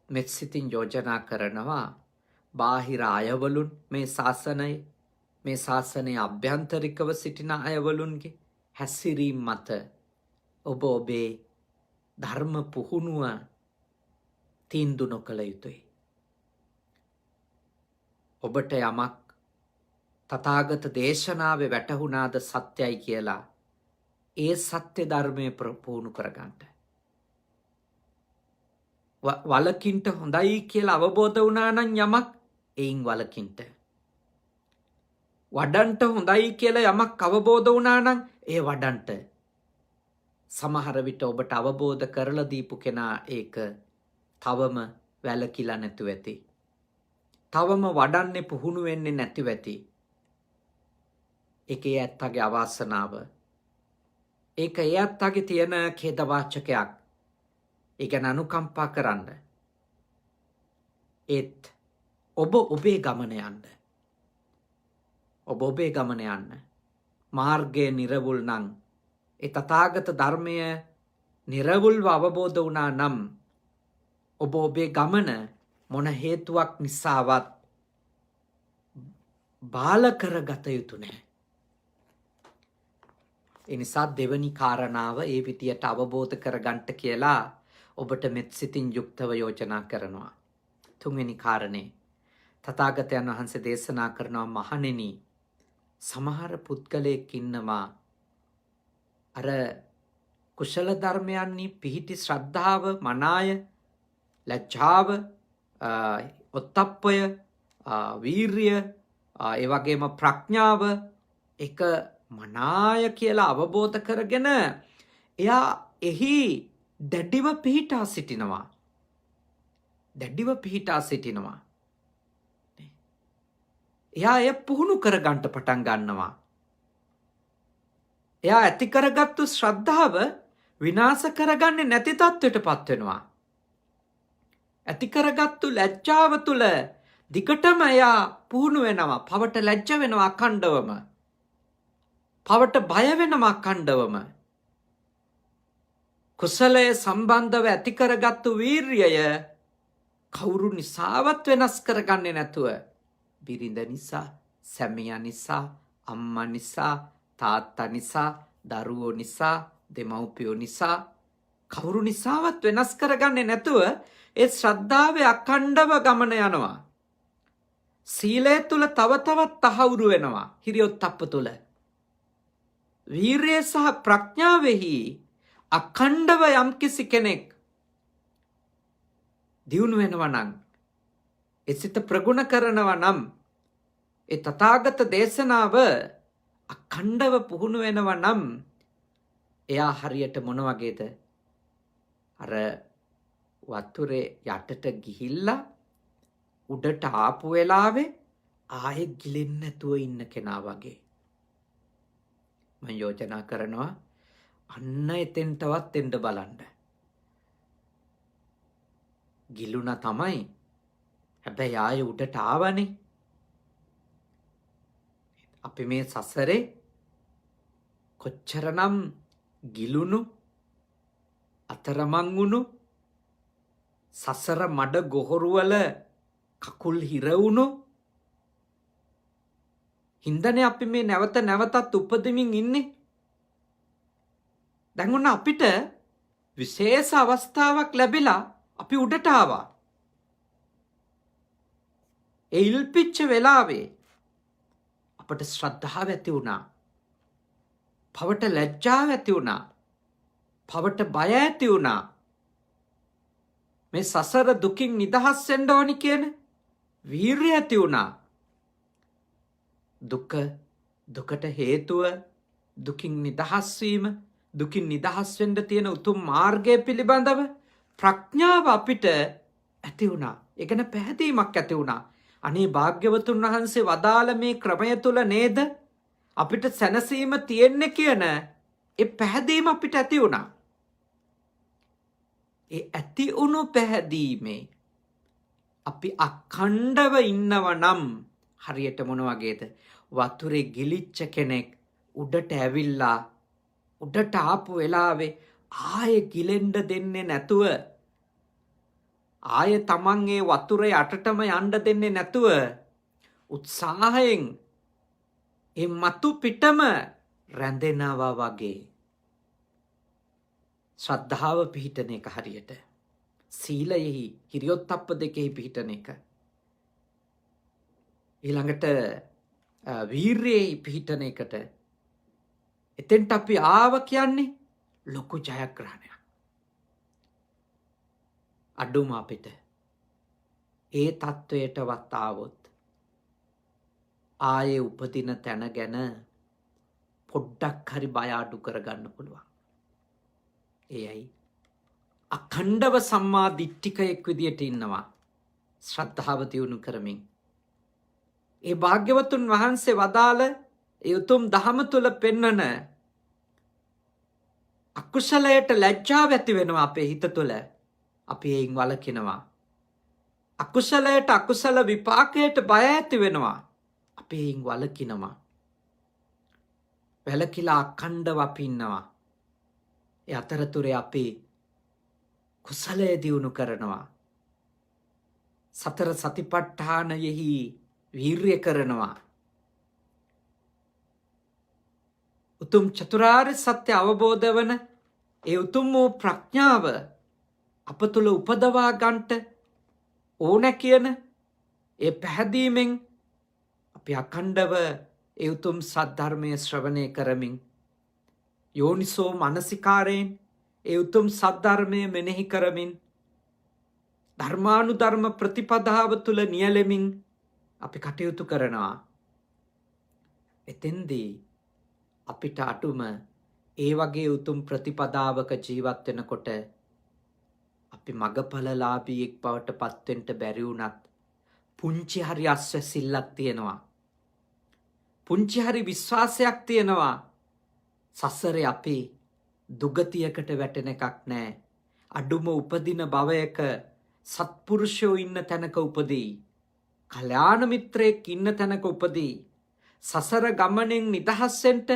මෙත් සිතින් යෝජනා කරනවා, බාහිර අයවලුන් මේ ශාසනයේ අභ්‍යන්තරිකව සිටින අයවලුන්ගේ හැසිරීම මත ඔබ ඔබේ ධර්ම පුහුණුව තීන්දුව නොකළ යුතුයි. ඔබට යමක් තථාගත දේශනාවේ වැටහුණාද සත්‍යයි කියලා, ඒ සත්‍ය ධර්මයේ පුහුණු කරගන්න. වලකින්ට හොඳයි කියලා අවබෝධ වුණා නම් යමක්, එයින් වලකින්ට. වඩන්ට හොඳයි කියලා යමක් අවබෝධ වුණා නම් ඒ වඩන්ට. සමහර විට ඔබට අවබෝධ කරලා දීපු කෙනා ඒක තවම වැලකිලා නැතුව ඇති. තවම වඩන්නේ පුහුණු වෙන්නේ නැතිව ඇති. ඒක ඒ ඇත්තගේ අවාසනාව. ඒක ඒ ඇත්තගේ තියෙන ඛේදවාචකයක්. ඒ ගැන අනුකම්පා කරන්න. ඒත් ඔබ ඔබේ ගමන යන්න. ඔබ ඔබේ ගමන යන්න. මාර්ගය නිර්වුල් නම්, ඒ තථාගත ධර්මය නිර්වුල්ව අවබෝධ වුණා නම්, ඔබ ඔබේ ගමන මොන හේතුවක් නිසාවත් බාල කරගත යුතු නැහැ. ඒ නිසා දෙවනි කාරණාව ඒ විදියට අවබෝධ කරගන්නට කියලා ඔබට මෙත් සිතින් යුක්තව යෝජනා කරනවා. තුන්වෙනි කාරණේ, තථාගතයන් වහන්සේ දේශනා කරනවා, මහණෙනි, සමහර පුද්ගලයෙක් ඉන්නවා අර කුශල ධර්මයන්හි පිහිටි ශ්‍රද්ධාව, මනාය, ලැජ්ජාව, ඔත්තප්පය, වීර්ය, ඒ වගේම ප්‍රඥාව එක මනාය කියලා අවබෝධ කරගෙන එයා එහි දැඩිව පිහිටා සිටිනවා. දැඩිව පිහිටා සිටිනවා. එයා එය පුහුණු කරගන්න පටන් ගන්නවා. එයා ඇති කරගත්තු ශ්‍රද්ධාව විනාශ කරගන්නේ නැති තත්ත්වයටපත් වෙනවා. ඇති කරගත්තු ලැජ්ජාව තුළ දිගටම එයා පුහුණු වෙනවා. පවට ලැජ්ජ වෙනවා අඛණ්ඩවම. පවට බය වෙනවා අඛණ්ඩවම. කුසලයේ සම්බන්ධව ඇති කරගත්තු වීර්යය කවුරු නිසාවත් වෙනස් කරගන්නේ නැතුව, බිරිඳ නිසා, සැමියා නිසා, අම්මා නිසා, තාත්තා නිසා, දරුවෝ නිසා, දෙමව්පියෝ නිසා, කවුරු නිසාවත් වෙනස් කරගන්නේ නැතුව ඒ ශ්‍රද්ධාවේ අඛණ්ඩව ගමන යනවා. සීලය තුල තව තවත් තහවුරු වෙනවා. හිරියොත්ප්ප තුල වීරිය සහ ප්‍රඥාවෙහි අඛණ්ඩව යම්කිසි කෙනෙක් දියුණු වෙනවා නම්, ඒ සිත ප්‍රගුණ කරනවා නම්, ඒ තථාගත දේශනාව අඛණ්ඩව පුහුණු වෙනවා නම්, එයා හරියට මොන වගේද? අර වතුරේ යටට ගිහිල්ලා උඩට ආපු වෙලාවේ ආයෙ ගිලෙන්නේ නැතුව ඉන්න කෙනා වගේ. මම යෝජනා කරනවා අන්න එතෙන්ටවත් එන්න බලන්න. ගිලුණා තමයි. හැබැයි ආයෙ උඩට ආවනේ. අපි මේ සසරේ කොච්චරනම් ගිලුණු, අතරමං වුණු, සසර මඩ ගොහරුවල කකුල් හිර වුණු, හින්දනේ අපි මේ නැවත නැවතත් උපදමින් ඉන්නේ. දැන් ඔන්න අපිට විශේෂ අවස්ථාවක් ලැබිලා අපි උඩට ආවා. ඒ ඉල්පිච්ච වෙලාවේ අපට ශ්‍රද්ධාව ඇති වුණා. පවට ලැජ්ජාව ඇති වුණා. පවට බය ඇති වුණා. මේ සසර දුකින් නිදහස් වෙන්න ඕනි කියන වීරිය ඇති වුණා. දුකට හේතුව දුකින් නිදහස් වීම, දුකින් නිදහස් වෙන්න තියෙන උතුම් මාර්ගය පිළිබඳව ප්‍රඥාව අපිට ඇති වුණා. ඒ කියන්නේ පැහැදීමක් ඇති වුණා. අනේ භාග්‍යවතුන් වහන්සේ වදාළ මේ ක්‍රමය තුල නේද අපිට සැනසීම තියෙන්නේ කියන ඒ පැහැදීම අපිට ඇති වුණා. ඒ ඇති වුණු පැහැදීමේ අපි අඛණ්ඩව ඉන්නව නම් හරියට මොන වගේද? වතුරේ ගිලිච්ච කෙනෙක් උඩට ඇවිල්ලා උඩට ආපු වෙලාවේ ආයේ ගිලෙන්න දෙන්නේ නැතුව, ආයේ තමන්ගේ වතුර යටටම යන්න දෙන්නේ නැතුව උත්සාහයෙන් ඒ මතු පිටම රැඳෙනවා වගේ. ශ්‍රද්ධාව පිහිටන එක හරියට සීලයෙහි හිරියොත්ප්ප දෙකෙහි පිහිටන එක. ඊළඟට වීර්යයෙහි පිහිටන එකට එතෙන්ට අපි ආව කියන්නේ ලොකු ජයග්‍රහණයක්. අඩුම අපිට ඒ තත්වයටවත් ආවොත් ආයේ උපදින තැන ගැන පොඩ්ඩක් හරි බය අඩු කරගන්න පුළුවන්. එයයි අඛණ්ඩව සම්මා දිට්ඨිකයෙක් විදියට ඉන්නවා ශ්‍රද්ධාව දියුණු කරමින්. ඒ භාග්‍යවතුන් වහන්සේ වදාළ ඒ උතුම් දහම තුල පෙන්වන අකුසලයට ලැජ්ජාව ඇති වෙනවා අපේ හිත තුළ. අපි එයින් වළකිනවා. අකුසලයට අකුසල විපාකයට බය ඇති වෙනවා. අපි එයින් වළකිනවා. වැළකීලා අඛණ්ඩව අපි ඉන්නවා. ඒ අතරතුරේ අපි කුසලයේ දියුණු කරනවා. සතර සතිපට්ඨානයෙහි වීර්ය කරනවා. උතුම් චතුරාර්ය සත්‍ය අවබෝධ වන ඒ උතුම් වූ ප්‍රඥාව අප තුළ උපදවා ගන්නට ඕන කියන ඒ පැහැදීමෙන් අපි අඛණ්ඩව ඒ උතුම් සද්ධර්මයේ ශ්‍රවණය කරමින් යෝනිසෝ මනසිකාරයෙන් ඒ උතුම් සද්ධර්මයේ මෙනෙහි කරමින් ධර්මානුධර්ම ප්‍රතිපදාව තුළ නියැලෙමින් අපි කටයුතු කරනවා. එතෙන්දී අපිට අටුම ඒ වගේ උතුම් ප්‍රතිපදාවක ජීවත් වෙනකොට අපි මගඵලලාභියෙක් බවට පත්වෙන්න බැරි වුණත් පුංචි හරි අස්වැසිල්ලක් තියෙනවා. පුංචි හරි විශ්වාසයක් තියෙනවා. සසරේ අපි දුගතියකට වැටෙන එකක් නැහැ. අඩුම උපදින භවයක සත්පුරුෂයෝ ඉන්න තැනක උපදී. කල්යාණ මිත්‍රයෙක් ඉන්න තැනක උපදී. සසර ගමනෙන් නිදහස් වෙන්න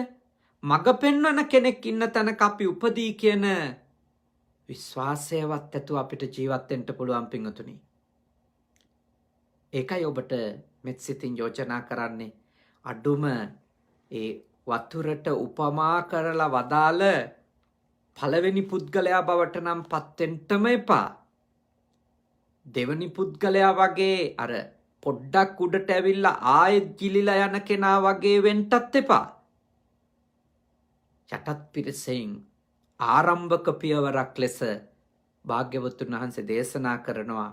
මඟ පෙන්වන කෙනෙක් ඉන්න තැනක අපි උපදී කියන විශ්වාසයවත් ඇතුව අපිට ජීවත් වෙන්න පුළුවන් පින්වතුනි. ඒකයි ඔබට මෙත් සිතින් යෝජනා කරන්නේ අඩුම ඒ වතුරට උපමා කරලා වදාළ පළවෙනි පුද්ගලයා බවට නම් පත් වෙන්නම එපා. දෙවෙනි පුද්ගලයා වගේ අර පොඩ්ඩක් උඩට ඇවිල්ලා ආයෙත් ගිලිලා යන කෙනා වගේ වෙන්නත් එපා. යටත් පිරිසෙන් ආරම්භක පියවරක් ලෙස භාග්‍යවතුන් වහන්සේ දේශනා කරනවා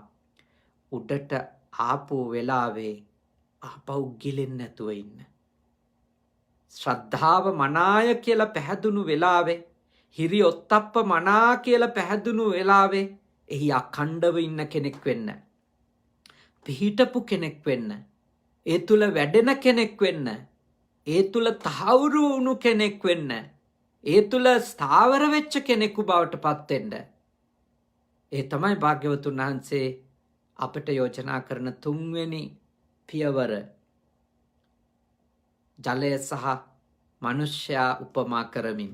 උඩට ආපු වෙලාවේ ආපහු ගිලෙන්නේ නැතුව ඉන්න. ශ්‍රද්ධාව මනාය කියලා පැහැදුණු වෙලාවේ, හිරියොත්ප්ප මනා කියලා පැහැදුණු වෙලාවේ එහි අඛණ්ඩව ඉන්න කෙනෙක් වෙන්න. පිහිටපු කෙනෙක් වෙන්න. ඒ තුල වැඩෙන කෙනෙක් වෙන්න. ඒ තුල තහවුරු වුණු කෙනෙක් වෙන්න. ඒ තුල ස්ථාවර වෙච්ච කෙනෙකු බවට පත් වෙන්න. ඒ තමයි භාග්‍යවතුන් වහන්සේ අපට යෝජනා කරන තුන්වෙනි පියවර. ජලය සහ මනුෂ්‍යයා උපමා කරමින්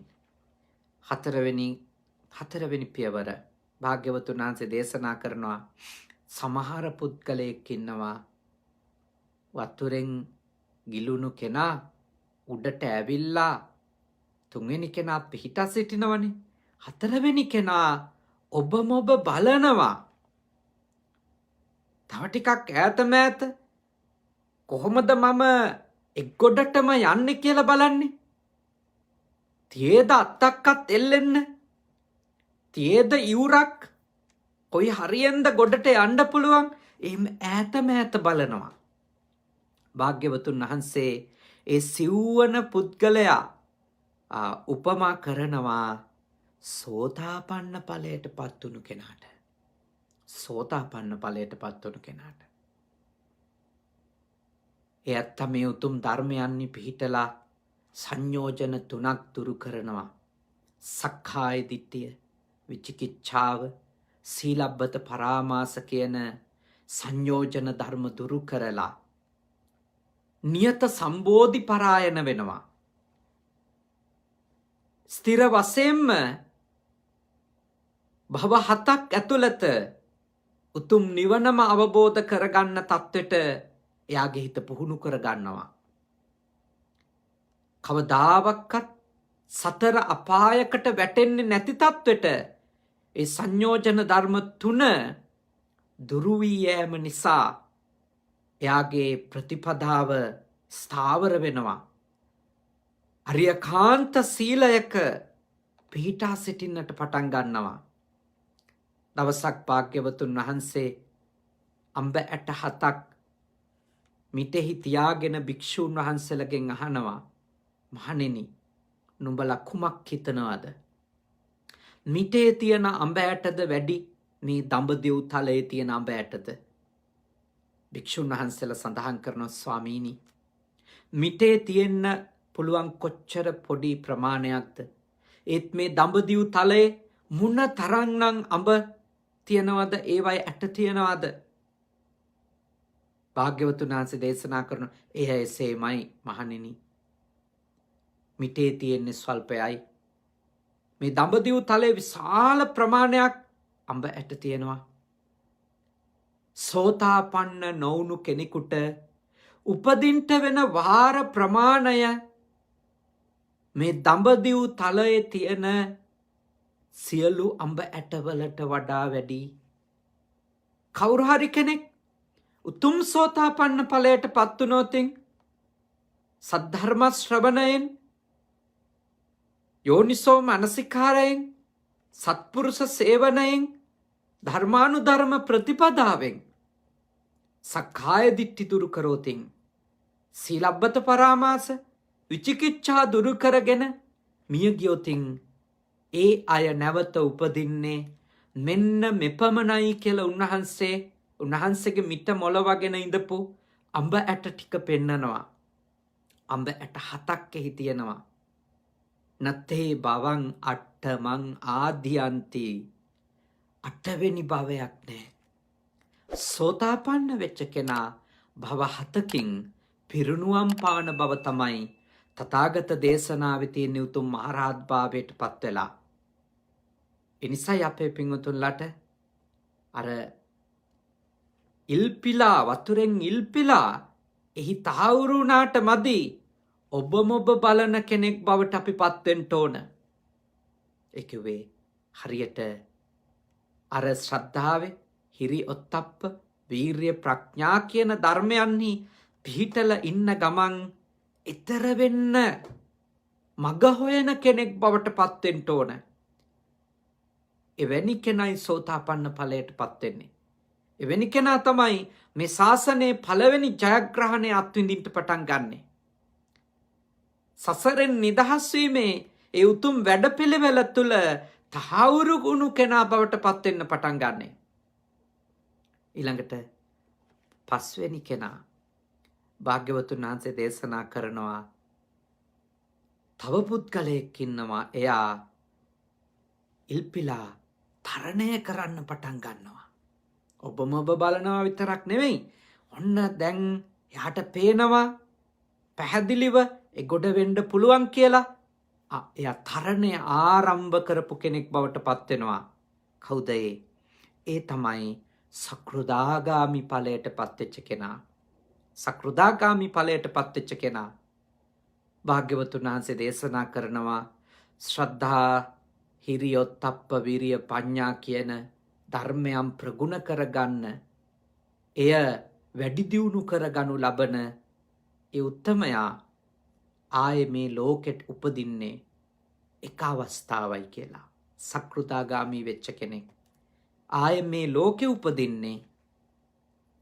හතරවෙනි පියවර භාග්‍යවතුන් වහන්සේ දේශනා කරනවා සමහර පුද්ගලයෙක් ඉන්නවා වතුරෙන් ගිලුණු කෙනා උඩට ඇවිල්ලා තුන්වෙනි කෙනා පිහිටා සිටිනවනේ. හතරවෙනි කෙනා ඔබම ඔබ බලනවා. තව ටිකක් ඈත මෑත කොහොමද මම එක් ගොඩටම යන්නේ කියලා බලන්නේ. තියේද අත්තක්කත් එල්ලෙන්න. තියේද ඉවුරක් කොයි හරියෙන්ද ගොඩට යන්න පුළුවන්. එහෙම ඈත මෑත බලනවා. භාග්‍යවතුන් වහන්සේ ඒ සිව්වන පුද්ගලයා උපමා කරනවා සෝතාපන්න ඵලයට පත්වුණු කෙනාට. සෝතාපන්න ඵලයට පත්වුණු කෙනාට. එයත් මේ උතුම් ධර්මයන්හි පිහිටලා සංයෝජන 3ක් දුරු කරනවා. සක්කාය දිට්ඨිය, විචිකිච්ඡාව, සීලබ්බත පරාමාස කියන සංයෝජන ධර්ම දුරු කරලා නියත සම්බෝධි පරායන වෙනවා. ස්ථිර වශයෙන්ම භව 7ක් ඇතුළත උතුම් නිවනම අවබෝධ කරගන්න තත්වෙට එයාගේ හිත පුහුණු කරගන්නවා. කවදාවක්වත් සතර අපායකට වැටෙන්නේ නැති තත්වෙට ඒ සංයෝජන ධර්ම 3 දුරු වී යෑම නිසා එයාගේ ප්‍රතිපදාව ස්ථාවර වෙනවා. අරියකාන්ත සීලයක පිහිටා සිටින්නට පටන් ගන්නවා. දවසක් භාග්‍යවතුන් වහන්සේ අඹ ඇට 7ක් මිටෙහි තියාගෙන භික්ෂූන් වහන්සේලගෙන් අහනවා, මහණෙනි නුඹලා කුමක් හිතනවද? මිටේ තියෙන අඹ ඇටද වැඩි මේ දඹදිව් තලයේ තියෙන අඹ ඇටද? භික්ෂුන් වහන්සේලා සඳහන් කරනවා, ස්වාමීනි මිටේ තියෙන්න පුළුවන් කොච්චර පොඩි ප්‍රමාණයක්ද? ඒත් මේ දඹදිව් තලයේ මුණ තරම්නම් අඹ තියනවද? ඒවයි ඇට තියනවද? භාග්‍යවතුන් වහන්සේ දේශනා කරන එසේමයි මහණෙනි. මිටේ තියෙන්නේ ස්වල්පයයි. මේ දඹදිව් තලයේ විශාල ප්‍රමාණයක් අඹ ඇට තියෙනවා. සෝතාපන්න නොවුණු කෙනෙකුට උපදින්ට වෙන වාර ප්‍රමාණය මේ දඹදිව් තලයේ තියෙන සියලු අඹ ඇටවලට වඩා වැඩි. කවුරු හරි කෙනෙක් උතුම් සෝතාපන්න ඵලයට පත් වුණොතින් සද්ධර්ම ශ්‍රවණයෙන්, යෝනිසෝ මනසිකාරයෙන්, සත්පුරුෂ සේවනයෙන්, ධර්මානුධර්ම ප්‍රතිපදාවෙන් සක්කාය දිට්ඨි දුරු කරෝතින්, සීලබ්බත පරාමාස, විචිකිච්ඡා දුරු කරගෙන මිය ගියොතින් ඒ අය නැවත උපදින්නේ මෙන්න මෙපමණයි කියලා උන්වහන්සේගේ මිට මොලවගෙන ඉඳපු අඹ ඇට ටික පෙන්නනවා. අඹ ඇට 7ක් එහි තියෙනවා. නත්තේ බවං අට්ඨමං ආදියන්ති. 8වෙනි භවයක් නෑ. සෝතාපන්න වෙච්ච කෙනා භව 7කින් පිරිනුවම් පාන බව තමයි තථාගත දේශනාවේ තියෙන උතුම් මහරහත් භාවයට පත් වෙලා. එනිසායි අපේ පින්වතුන්ලට අර ඉල්පිලා වතුරෙන් ඉල්පිලා එහි තහවුරු වුණාට මදි. ඔබම ඔබ බලන කෙනෙක් බවට අපි පත් වෙන්න ඕන. ඒ කිව්වේ හරියට අර ශ්‍රද්ධාවේ, හිරි ඔත්තප්ප, වීර්ය, ප්‍රඥා කියන ධර්මයන්හි පිහිටලා ඉන්න ගමන් ඊතර වෙන්න මග හොයන කෙනෙක් බවට පත් වෙන්න ඕන. එවැනි කෙනයි සෝතාපන්න ඵලයට පත් වෙන්නේ. එවැනි කෙනා තමයි මේ ශාසනයේ පළවෙනි ජයග්‍රහණය අත්විඳින්න පටන් ගන්නෙ. සසරෙන් නිදහස් වීමේ ඒ උතුම් වැඩපිළිවෙල තුළ තහවුරු වුණු කෙනා බවට පත් වෙන්න පටන් ගන්නෙ. ඊළඟට 5 වෙනි කෙනා භාග්‍යවතුන් වහන්සේ දේශනා කරනවා, තව පුද්ගලයෙක් ඉන්නවා. එයා ඉල්පිලා තරණය කරන්න පටන් ගන්නවා. ඔබම ඔබ බලනවා විතරක් නෙවෙයි, ඔන්න දැන් එයාට පේනවා පැහැදිලිව ඒ ගොඩ වෙන්න පුළුවන් කියලා. එයා තරණය ආරම්භ කරපු කෙනෙක් බවට පත් වෙනවා. කවුද ඒ තමයි සක්‍රුදාගාමි ඵලයට පත් වෙච්ච කෙනා. සකෘදාගාමි ඵලයට පත්වෙච්ච කෙනා භාග්‍යවතුන් වහන්සේ දේශනා කරනවා ශ්‍රද්ධා හිරියොත්තප්ප විරිය පඤ්ඤා කියන ධර්මයන් ප්‍රගුණ කරගන්න එය වැඩි දියුණු කරගනු ලබන ඒ උත්තමයා ආයේ මේ ලෝකෙට උපදින්නේ එක අවස්ථාවයි කියලා. සකෘදාගාමී වෙච්ච කෙනෙක් ආයේ මේ ලෝකෙ උපදින්නේ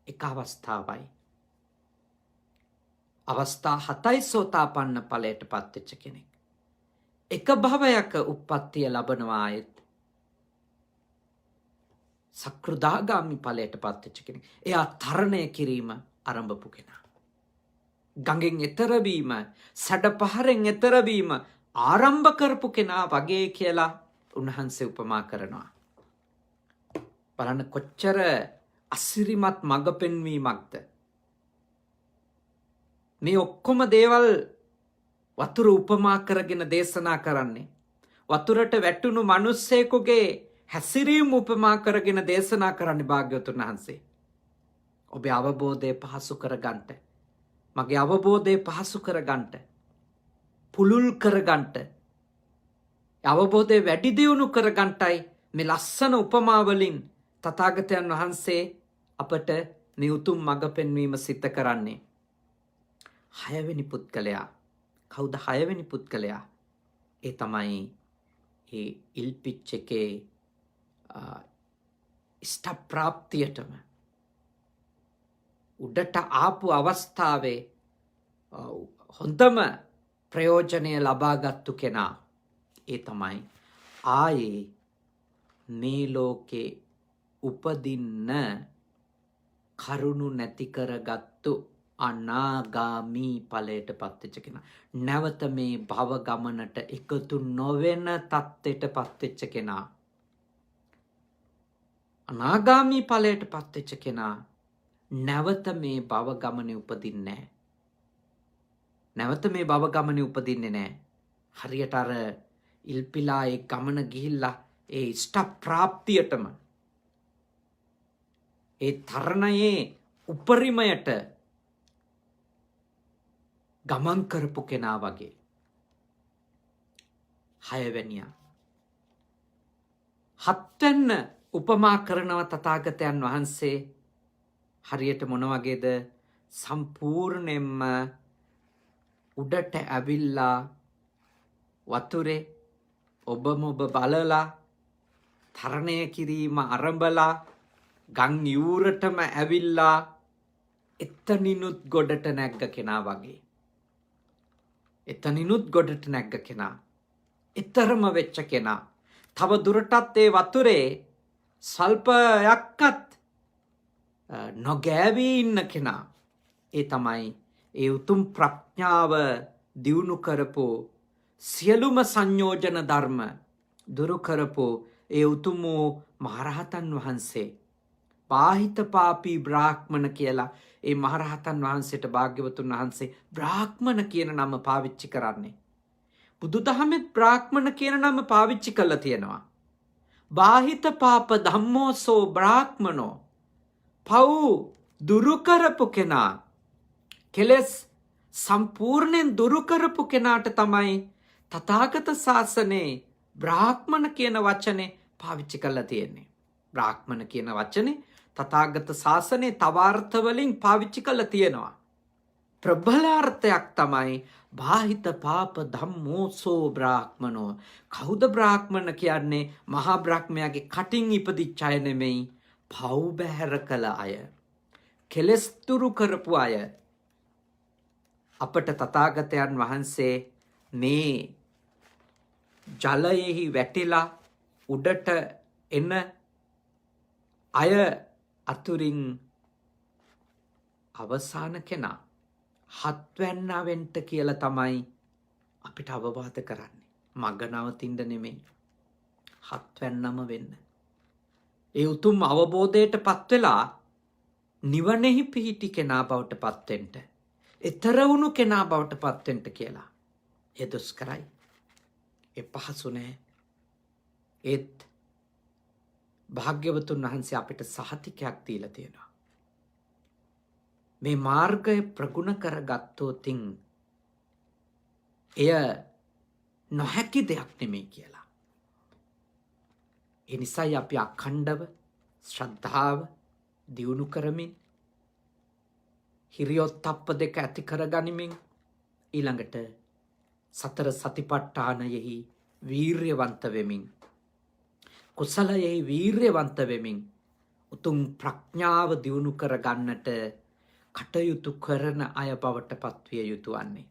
එක අවස්ථාවයි. අවස්ථා 7යි සෝතාපන්න ඵලයට පත්වෙච්ච කෙනෙක්. එක භවයක උප්පත්තිය ලබනවා ආයෙත් සකෘදාගාමි ඵලයට පත්වෙච්ච කෙනෙක්. එයා තරණය කිරීම ආරම්භපු කෙනා. ගඟෙන් එතර වීම, සැඩ පහරෙන් එතර වීම ආරම්භ කරපු කෙනා වගේ කියලා උන්වහන්සේ උපමා කරනවා. බලන්න කොච්චර අසිරිමත් මඟ පෙන්වීමක්ද. මේ ඔක්කොම දේවල් වතුර උපමා කරගෙන දේශනා කරන්නේ. වතුරට වැටුණු මිනිස්සෙකුගේ හැසිරීම උපමා කරගෙන දේශනා කරන්නේ භාග්‍යවතුන් වහන්සේ. ඔබේ අවබෝධය පහසු කරගන්නට, මගේ අවබෝධය පහසු කරගන්නට, පුළුල් කරගන්නට, අවබෝධය වැඩි දියුණු කරගන්නටයි මේ ලස්සන උපමා වලින් තථාගතයන් වහන්සේ අපට මේ උතුම් මඟ පෙන්වීම සිද්ධ කරන්නේ. 6 වෙනි පුද්ගලයා කවුද? 6 වෙනි පුද්ගලයා ඒ තමයි ඒ ඉල්පිච් එකේ ඉෂ්ට ප්‍රාප්තියටම උඩට ආපු අවස්ථාවේ හොඳම ප්‍රයෝජනය ලබාගත්තු කෙනා. ඒ තමයි ආයේ මේ ලෝකේ උපදින්න කරුණු නැති කරගත්තු අනාගාමී ඵලයට පත්වෙච්ච කෙනා. නැවත මේ භව ගමනට එකතු නොවන තත්ත්වයට පත්වෙච්ච කෙනා. අනාගාමී ඵලයට පත්වෙච්ච කෙනා නැවත මේ භව ගමනේ උපදින්නේ නැහැ. නැවත මේ භව ගමනේ උපදින්නේ නැහැ. හරියට අර ඉල්පිලා ඒ ගමන ගිහිල්ලා ඒ ඉෂ්ට ප්‍රාප්තියටම ඒ තරණයේ උපරිමයට ගමන් කරපු කෙනා වගේ. 6 වෙනියා. 7 වෙනි උපමා කරනව තථාගතයන් වහන්සේ හරියට මොන වගේද? සම්පූර්ණයෙන්ම උඩට ඇවිල්ලා වතුරේ ඔබම ඔබ බලලා තරණය කිරීම ආරම්භලා ගම් යූරටම ඇවිල්ලා එතනිනුත් ගොඩට නැග්ග කෙනා වගේ. එතනිනුත් ගොඩට නැග්ග කෙනා. ඊතරම වෙච්ච කෙනා. තව දුරටත් ඒ වතුරේ සල්පයක්වත් නොගෑවී ඉන්න කෙනා. ඒ තමයි ඒ උතුම් ප්‍රඥාව දියුණු කරපු සියලුම සංයෝජන ධර්ම දුරු කරපු ඒ උතුම් මහරහතන් වහන්සේ. පාහිත පාපී බ්‍රාහ්මණ කියලා ඒ මහරහතන් වහන්සේට භාග්‍යවතුන් වහන්සේ බ්‍රාහ්මණ කියන නම පාවිච්චි කරන්නේ. බුදුදහමෙත් බ්‍රාහ්මණ කියන නම පාවිච්චි කරලා තියෙනවා. බාහිත පාප ධම්මෝසෝ බ්‍රාහ්මනෝ. පව් දුරු කරපු කෙනා, කෙලස් සම්පූර්ණයෙන් දුරු කරපු කෙනාට තමයි තථාගත ශාසනයේ බ්‍රාහ්මණ කියන වචනේ පාවිච්චි කරලා තියෙන්නේ. බ්‍රාහ්මණ කියන වචනේ තථාගත ශාසනයේ තව අර්ථ වලින් පාවිච්චි කරලා තියෙනවා. ප්‍රබල අර්ථයක් තමයි බාහිත පාප ධම්මෝසෝ බ්‍රාහ්මනෝ. කවුද බ්‍රාහ්මණ කියන්නේ? මහා බ්‍රහ්මයාගේ කටින් ඉපදිච්ච අය නෙමෙයි. පව් බැහැර කළ අය, කෙලස් දුරු කරපු අය. අපට තථාගතයන් වහන්සේ මේ ජලයෙහි වැටිලා උඩට එන අය අතුරින් අවසාන කෙනා 7 වෙනියා වෙන්න කියලා තමයි අපිට අවවාද කරන්නේ. මග නවතින්න නෙමෙයි, 7 වෙනිනම වෙන්න. ඒ උතුම් අවබෝධයට පත් වෙලා නිවනෙහි පිහිටි කෙනා බවට පත් වෙන්න, ඊතර වුණු කෙනා බවට පත් වෙන්න කියලා. ඒ දුෂ්කරයි, ඒ පහසු නෑ. ඒත් භාග්‍යවතුන් වහන්සේ අපිට සහතිකයක් දීලා තියෙනවා. මේ මාර්ගය ප්‍රගුණ කරගත්තොතින් එය නොහැකි දෙයක් නෙමෙයි කියලා. ඒ නිසායි අපි අඛණ්ඩව ශ්‍රද්ධාව දියුණු කරමින් හිරියොත්ප්ප දෙක ඇති කරගනිමින් ඊළඟට සතර සතිපට්ඨානයෙහි වීර්යවන්ත වෙමින් කුසලයෙහි වීර්යවන්ත වෙමින් උතුම් ප්‍රඥාව දියුණු කරගන්නට කටයුතු කරන අය බවට පත්විය යුතු වන්නේ.